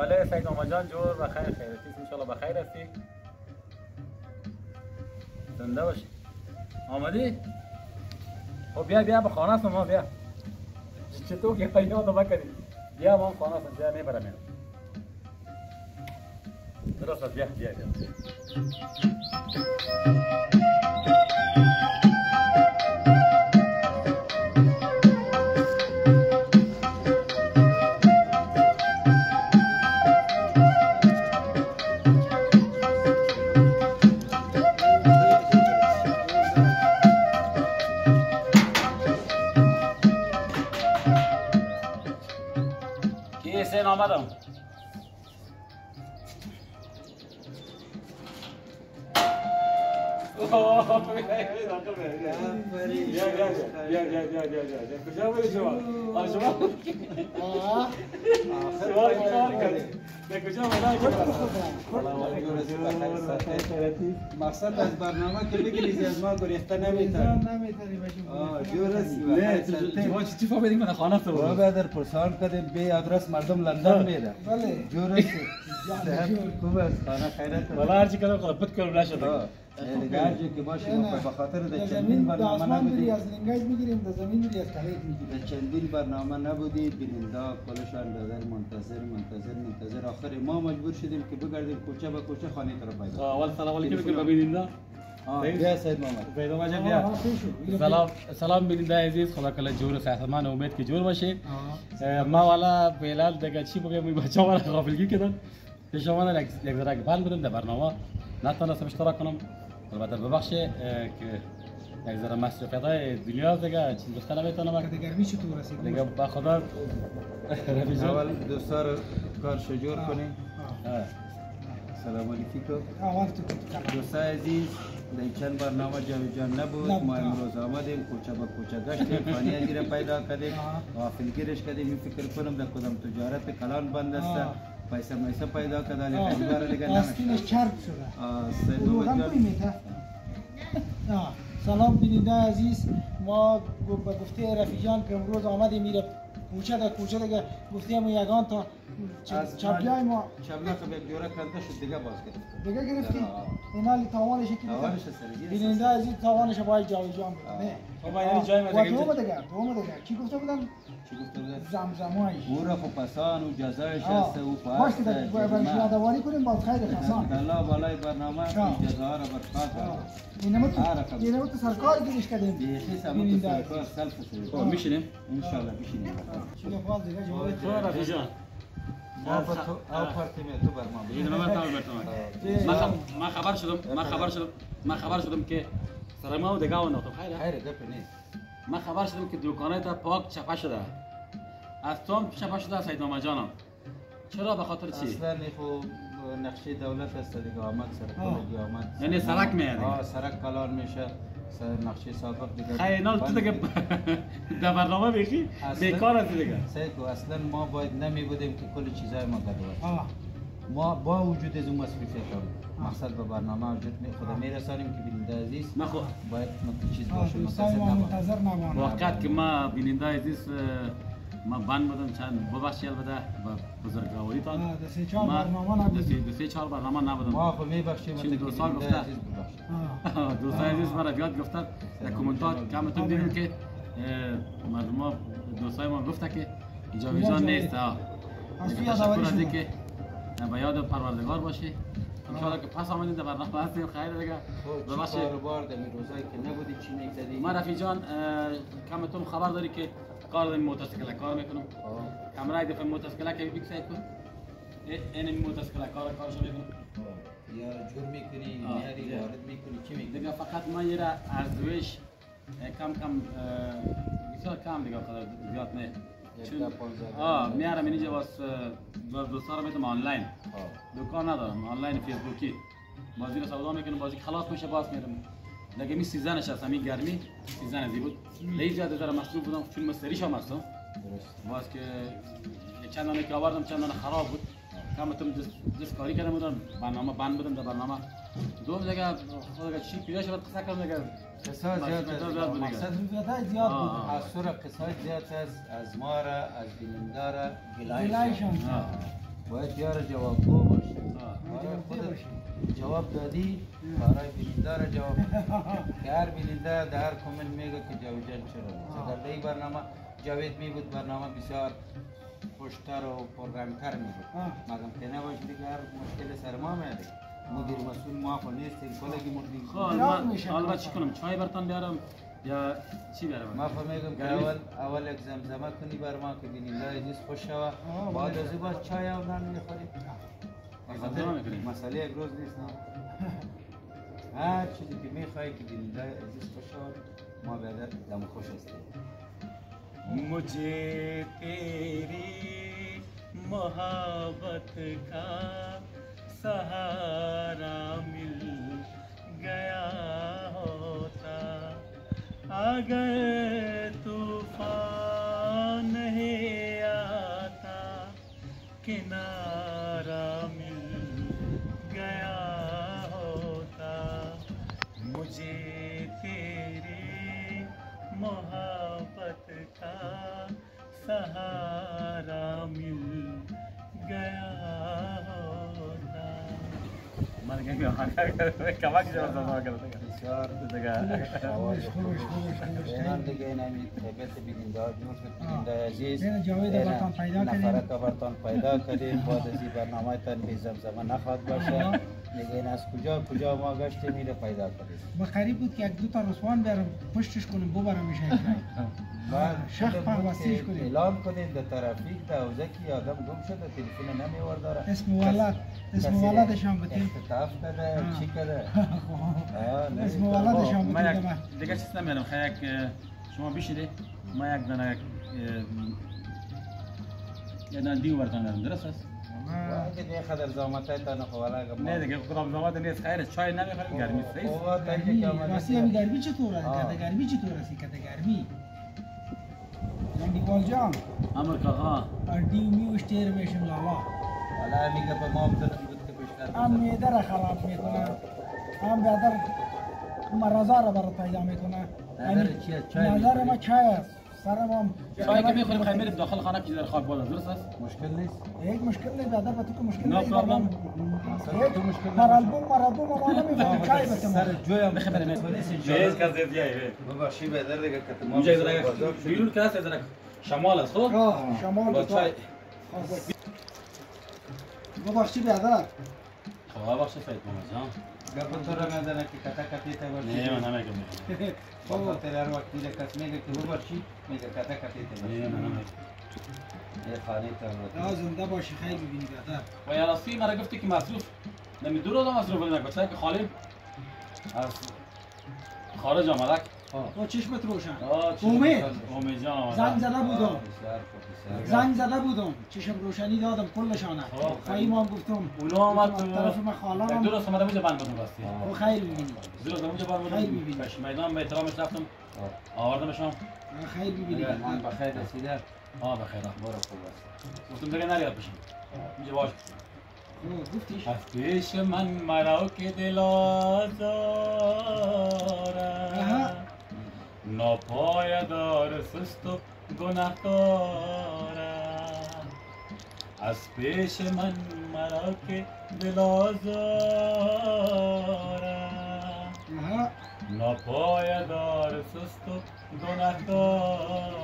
بله سید محمد جان جور بخیر خیرتی ان شاء الله بخیر هستی زنده باشی آمدی خب بیا به خانه است ما بیا چطور که پیدا تو بکنی بیا ما خانه است بیا میبرم اینو درست است بیا حسین آمدم کجا بودی شما؟ مقصد از برنامه که بگیری از ما گریخته نمیتونی شما چی فهمیدین من خانه تو با بدر پرسان کردیم به آدرس مردم لندن میره بله جور است خوب است خانه خیرت والا هر چی کردم خودت کردم نشد هر جا که باشه ما به خاطر در چندین زمین برنامه آسمان نبودی میری از لنگایت میگیریم در زمین میری از کلیت میگیریم چندین برنامه نبودی بیننده کلشان دادر منتظر آخر ما مجبور شدیم که بگردیم کوچه به کوچه خانه تو رو پیدا اول سلام علیکم که ببینید بیا سید محمد پیدا باشه بیا سلام بیننده عزیز خدا کله جور و صحتمند امید که جور باشه ما والا فعلا دیگه چی بگم این بچه‌ها والا غافلگیر کردن که شما یک ذره بند بودم در برنامه نتونستم اشتراک کنم البته ببخشید که یک ذره مصرفیت‌های دنیا دیگه چیز گفتن نمیتونم دیگه گرمی چطور رسید دیگه با خدا اول دوستا رو کار شجور کنیم سلام علیکم دوستای عزیز در چند برنامه جاوید جان نبود ما امروز آمدیم کوچه به کوچه گشتیم خانه ازی را پیدا کردیم غافلگیرش کردیم این فکر کنم در کدام تجارت کلان بند است پیسه میسه پیدا کرده علی خیبر دیگه نمیشه آستینش چرب شده سید محمد جان سلام بیننده عزیز ما به گفته رفیق جان که امروز آمدیم میره کوچه در کوچه دیگه گفتیم یگان تا چبلای ما چبلا که به جوره کنده شد دیگه باز گرفت دیگه گرفتیم اینا تاوانش که تاوانش سریع بیننده عزیز تاوانش باید جاوید جان بده بابا یعنی جای ما دیگه دوم دیگه چی گفته بودن چی گفته بودن زمزمایی او را خب پسان و جزایش هست او باش که یادواری کنیم با خیر پسان الله بالای برنامه جزا را برکات اینم تو سرکار گیرش کردیم بیخی سمت سرکار سلف سوی میشینیم ان شاء الله بشینیم چیه فاز دیگه جواب تو رفیق جان او پارتیمه تو برنامه این من خبر شدم که سرما و دیگه و ناتو خیره گپ نیست من خبر شدم که دکانه تا پاک چپه شده از تو هم چپه شده سید محمد جانم چرا به خاطر چی اصلا خب نقشه دولت است دیگه آمد سرکولگی آمد یعنی سرک میاد سرک کلان میشه نقشه سابق دیگه خیلی تو دیگه در برنامه بیخی بیکار است دیگه سیکو اصلا ما باید نمی بودیم که کل چیزای ما گدوار ما با وجود از اون مسئولیت مقصد به برنامه وجود خدا میرسانیم که بیننده عزیز ما خو باید چیز باشه منتظر نمانم وقت که ما بیننده عزیز ما بند بودم چند ببخشید البته با بزرگواریتان دو سه چهار برنامه نبودم ما خو میبخشیم چند دو سال گفته دوستان عزیز مرا یاد گفتن در کامنتات کامنتون دیدیم که مردم دوستای ما گفته که جاوید جان نیست تشکر از اینکه به یاد پروردگار باشی انشاءالله که پس آمدید در برنامه هستیم خیر دیگه ببخشید کاروبار در روزایی که نبودی چی می‌کردی ما رفیق جان کامتون خبر داری که کار داریم موتورسیکل کار میکنم کامرای دفعه موتورسیکل که بیکسای کن این موتورسیکل کارش میکنم یا جور میکنی میاری وارد میکنی چی میکنی دیگه فقط ما یه ارزش کم بسیار کم دیگه زیاد نه میارم اینجا باز دوستا رو میتونم آنلاین دکان ندارم آنلاین فیسبوکی بازی رو سودا میکنم بازی خلاص میشه باز میرم دیگه می سیزنش از همین گرمی سیزن ازی بود لیز زیاده داره مصروف بودم چون مستریش هم هستم باز که چند دانه که آوردم چند دانه خراب بود کامتون دست کاری کردم بودم برنامه بند بودم در برنامه دوم دیگه خود چی پیدا شد قصه کردم دیگه قصه زیاد مصرفیت زیاد بود از سر قصه زیاد از ما را از بیننده را گلایشان باید یار جوابگو باشه خودت جواب دادی برای بیننده را جواب که هر بیننده در کامنت میگه که جاوید جان چرا در این برنامه جاوید می بود برنامه بسیار خوشتر و پررنگتر می بود مگم که نباشه دیگه هر مشکل سر ما میاد مدیر مسئول ما خو نیستیم کلگی مردیم حالا چی کنم چای براتون بیارم یا چی بیارم ما فهمیدم که اول یک زمزمه کنی بر ما که بیننده عزیز خوش شوه بعد از این باز چای و نان میخوریم مسئله یک روز نیست هر چیزی که میخوایی که بیننده عزیز خوش شوه ما بیادر دم خوش هستیم मुझे तेरी मोहब्बत का सहारा मिल गया होता अगर तूफान नहीं आता किनारा मिल गया होता मुझे तेरी मोहब्बत का सहारा मिल गया होता मर गया कमा की जरूरत है بسیار ایران دیگه این همین طبیعت بیننده ها جور شد بیننده عزیز نفرت برتان پیدا کردیم بعد از این برنامه تان بی زمزمه نخواد باشه دیگه این از کجا ما گشتیم میره پیدا کردیم با قریب بود که یک دو تا رسوان بیارم پشتش کنیم ببرم میشه بعد شخص واسیش کنیم اعلام کنیم در ترافیک در حوزه که آدم گم شده تلفن نمیورد داره اسم ولدش هم بتیم اختطاف کرده چی کرده اسم ولدش هم بتیم دیگه چیز نمیارم خیلی شما بیشیده ما یک دانه دیو برتان دارم درست است؟ اگه دیگه خدر زامت های تا نخوالا نه دیگه خودم زامت نیست خیره چای نمیخوریم گرمی است راستی همی گرمی چطور است؟ گرمی چطور است؟ گرمی زندگی جان امریکا ها دیو میوش تیر میشم لالا حالا میگه به ما بزرگی بود که بیشتر هم میده را خراب میکنه هم بیادر مرازا را برای پیدا میکنه نظر ما چای است سرم هم چای که میخوریم خیلی میریم داخل خانه که در خواب بالا درست است؟ مشکل نیست یک مشکل نیست بیادر با تو که مشکل نیست هر البوم ما نمیفهمیم چای بتیم سر جویم بخبریم جایز که زیادیه ببخشی بیادر دیگه که ما اونجا ازرق بیرون که هست ازرق شمال است خب؟ شمال با چای ببخشی بیادر خواه بخش سید ماما جان گپ تو را ندانه که کتا کتی تا برشی نه من نمیگم با خاطر هر وقت دیگه کس میگه که ببخشی میگه کتا کتی تا برشی نه من نمیگم یه خانه تا برشی زنده باشی خیلی ببینی بیادر و یا راستی مرا گفتی که مصروف نمیدور آدم مصروف بودن بچه که خالیم از خارج آمدک با چشمت روشن امید جان زنگ زده بودم چشم روشنی دادم کلشانه خواهیم هم گفتم اونو آمد طرف من خالم دو روز آمده بوده بند بودم راستی خیلی ببینی دو روز آمده بند بودم بش میدان به احترامش رفتم آوردم شام خیلی ببینی من بخیر رسیده بخیر برو خوب است گفتم دیگه نریاد بشیم اینجا باش گفتیش از پیش من مرا که دل آزاره ناپایدار سست و گناهکاره از پیش من مرا که دل آزاره ناپایدار سست و گناهکاره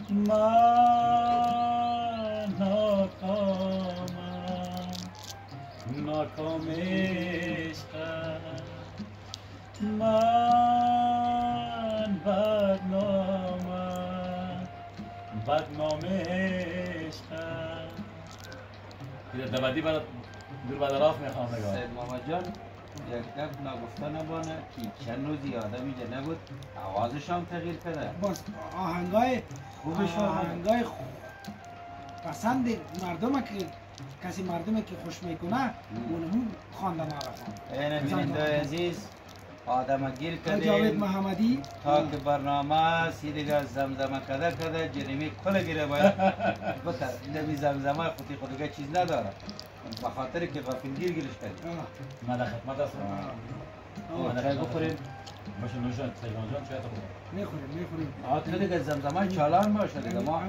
من ناکام عشقم من بدنام عشقم دبدی برات دور بدراف میخوام نگاه سید محمد جان یک گپ نگفته نبانه که چند روزی آدم اینجا نبود آوازش هم تغییر کرده باز آهنگای پسند مردم که کسی مردم که خوش میکنه اونمون خواندن آرفان این بیننده عزیز آدم گیر جاوید کردیم محمدی تا که برنامه سی دیگه زمزمه کده جریمی کل گیره باید بتر نمی زمزمه خودی دیگه چیز نداره به خاطر که غافلگیر گیرش کردیم ما در خدمت هستم ما خیلی بخوریم باشه نوشان سیگان جان چه میخوریم تو دیگه زمزمه چالان باشه دیگه ما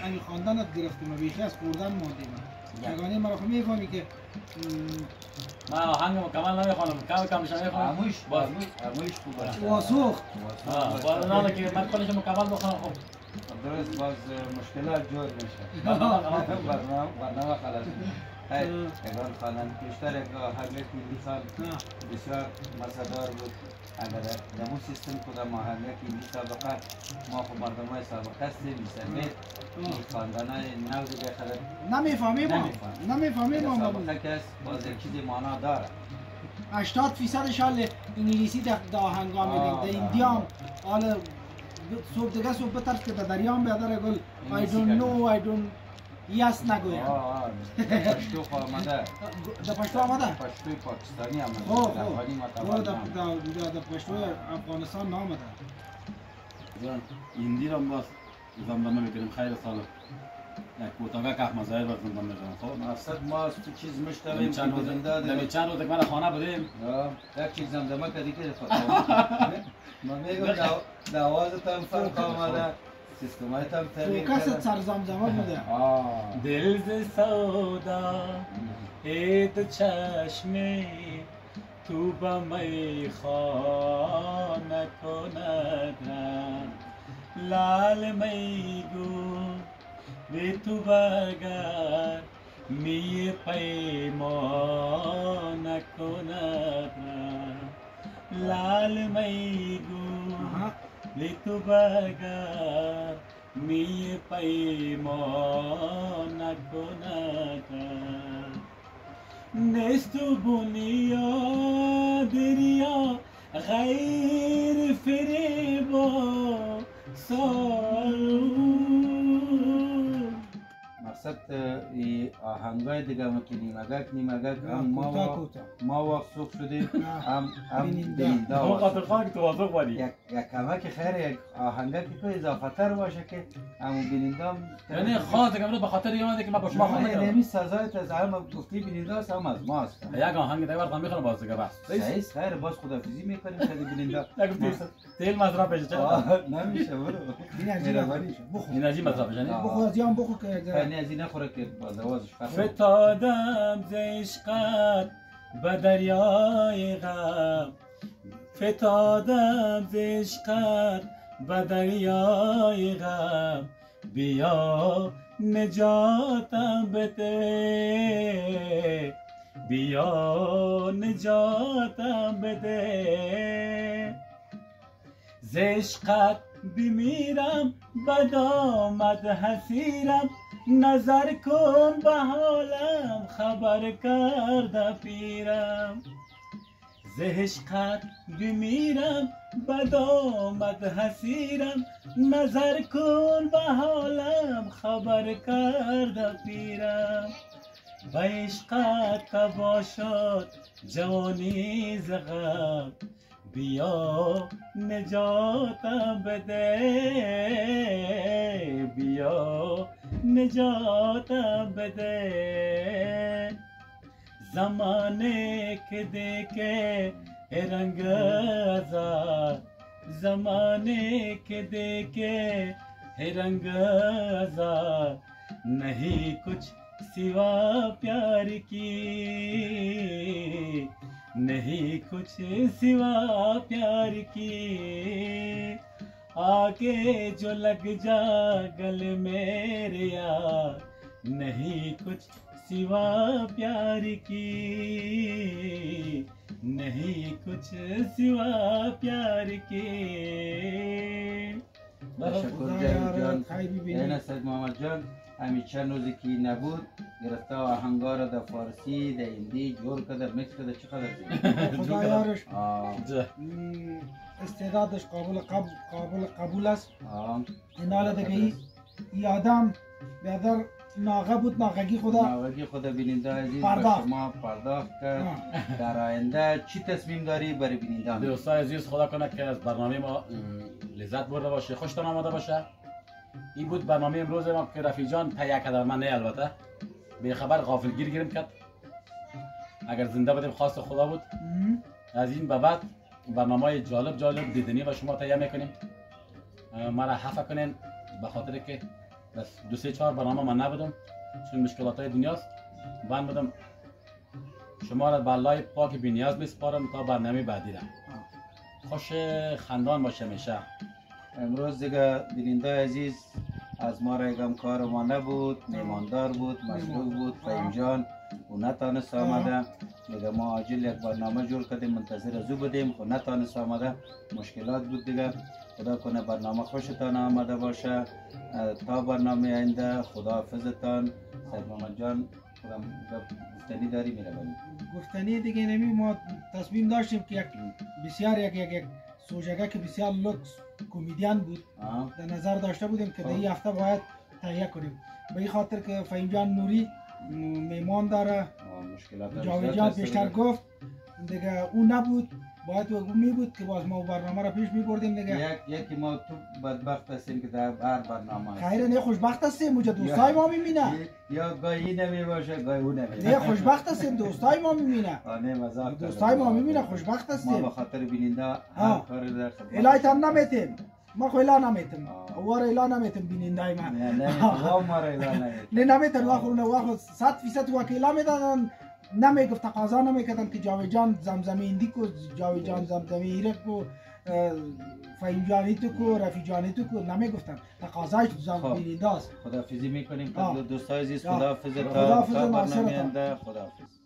امی خواندنت گرفتیم و بیخی از خوردن ماندیم یگانه مرا خب میفهمی که ما آهنگ مکمل نمیخوانم کم میخوانم اموش خوب باشه واسوخت نه که من کلش مکمل بخوانم خب درست باز مشکلات جور میشه برنامه خلاص اگر خوانند بیشتر آهنگ ملی خان بسیار مزه‌دار بود اگر در اون سیستم کدام آهنگ ملی سابقه ما خب مردمای سابقه هستیم میسمید خواندنای نو دیگه خلق نمیفهمیم ما سابقه که باز یک چیزی معنا داره 80% شال انگلیسی در آهنگا میدیم در ایندیام حالا صبح دیگه صبح بترس که در دریام بیادر گل I don't know I don't yes نگویم پشتو آمده در پشتو آمده؟ پشتوی پاکستانی آمده در افغانی متوجه در پشتوی افغانستان نامده جان هندی را باز زمزمه میکنیم خیلی سال یک کوتاگه که احمد ظاهر باز زمزمه میکنم خب مقصد ما تو چیز مشتویم که بودنده در چند روز من خانه بودیم یک چیز زمزمه کردی که ما میگم دوازت هم فرق آمده سیستمایت هم تغییر کرده فوکست سر زمزمه بوده دل ز سودا ای تو چشم تو با می خانه کندم لال می گو به تو برگر می پیمان کندم لال می گو به تو برگر می پیمان کندم نیست تو بنیاد ریا غیر فریبا سالو مقصد آهنگای دیگه مگک نیمگک هم ما وقت سوخ شدیم هم بیننده خاطر خواهد که توازق بانی یک کمک خیر یک آهنگه که تو اضافه تر باشه که همون بیننده هم یعنی خواهد که به خاطر یه که من با شما خواهد نمی سزایت از هم گفتی بیننده هست هم از ما هست یک آهنگ دیگه برد میخوانم باز دیگه بس صحیح خیر باز خدافیزی میکنیم که بیننده نگفتی تیل مصرف بشه چرا نمیشه برو انرژی مصرف بشه بخور از یام بخور که از این نخوره که با دوازش فتادم ز عشقت به دریای غم فتادم ز عشقت به دریای غم بیا نجاتم بده بیا نجاتم بده ز عشقت بمیرم بد آمد حسیرم نظر کن به حالم خبر کرده پیرم ز عشقت بمیرم بد آمد حسیرم نظر کن به حالم خبر کرده پیرم به عشقت تباه شد جوانی ز غم بیا نجاتم بده بیا نجاتم بده زمانه که دیکhe رنگ آزاد زمانے کے دیکھے رنگ آزاد نہیں کچھ سوا پیار کی نہیں کچھ سوا پیار کی آگے جو لگ جا گلے میرے یار نہیں کچھ سوا پیار کی نہیں کچھ سوا پیار کی. تشکر جان این سید محمد جان همین چند روزی که نبود گرفته آهنگا را در فارسی در هندی جور کرده میکس کرده چقدر خدا یارش استعدادش قابل قبول است این حالا دیگه ای آدم بیادر ناغه بود، ناغگی خدا ناغگی خدا بیننده عزیز به شما پرداخت کرد. در آینده چی تصمیم داری برای بیننده؟ دوستان عزیز خدا کنه که از برنامه ما لذت برده باشه، خوشتون آمده باشه. این بود برنامه امروز ما که رفیق جان تهیه کرد، من نه البته به خبر غافلگیر گیریم کرد. اگر زنده بودیم خواست خدا بود. از این به بعد برنامه‌های جالب دیدنی و شما تهیه میکنیم. مرا عفو کنین به خاطر که بس 2-3-4 برنامه من نبودم چون مشکلات‌های دنیاست. من بودم شما را به الله پاک بی‌نیاز میسپارم تا برنامه بعدی را. خوش خندان باشه میشه. امروز دیگه بیننده عزیز از ما را یکم کار ما نبود، میماندار بود، مشغول بود، فهیم جان او نتانست آمده. دیگه ما عاجل یک برنامه جور کردیم، منتظر از او بودیم خو نتانست آمده، مشکلات بود دیگه. خدا کنه برنامه خوشتان آمده باشه. تا برنامه آینده خداحافظتان. سید محمد جان خودم گفتنی داری میره بریم. گفتنی دیگه نمی، ما تصمیم داشتیم که یک بسیار یک سوژگه که بسیار لوکس کمدین بود در نظر داشته بودیم که در این هفته باید تهیه کنیم. به این خاطر که فهیم جان نوری میمان داره، جاوید جان بیشتر گفت دیگه اون نبود، باید او می بود که باز ما برنامه را پیش می بردیم دیگه. یکی ما تو بدبخت هستیم که در هر برنامه هستیم. خیره نه خوشبخت هستیم، اونجا دوستای ما میبینه. یا گاهی نمی باشه گاهی اون نمی. نه خوشبخت هستیم، دوستای ما میبینه. نه مزاح. دوستای ما میبینه، خوشبخت هستیم. ما به خاطر بیننده هر کاری در خدمت. الایتان نمیتیم. ما خو اعلان نمیتیم. واره اعلان نمیتیم بینندای ما. نه ما را اعلان نمیتیم. نه نمیتیم، واخو 100% وکیلا میدادن. نمیگفت تقاضا نمیکردن که جاوید جان زمزمه ایندی کو، جاوید جان زمزمه ایرک کو، فهیم جانی تو کو، رفیق جانی تو کو، نمیگفتن. تقاضای زمزمه اینداست. خداحافظی میکنیم دوستای عزیز. خداحافظ تا برنامه آینده. خداحافظ.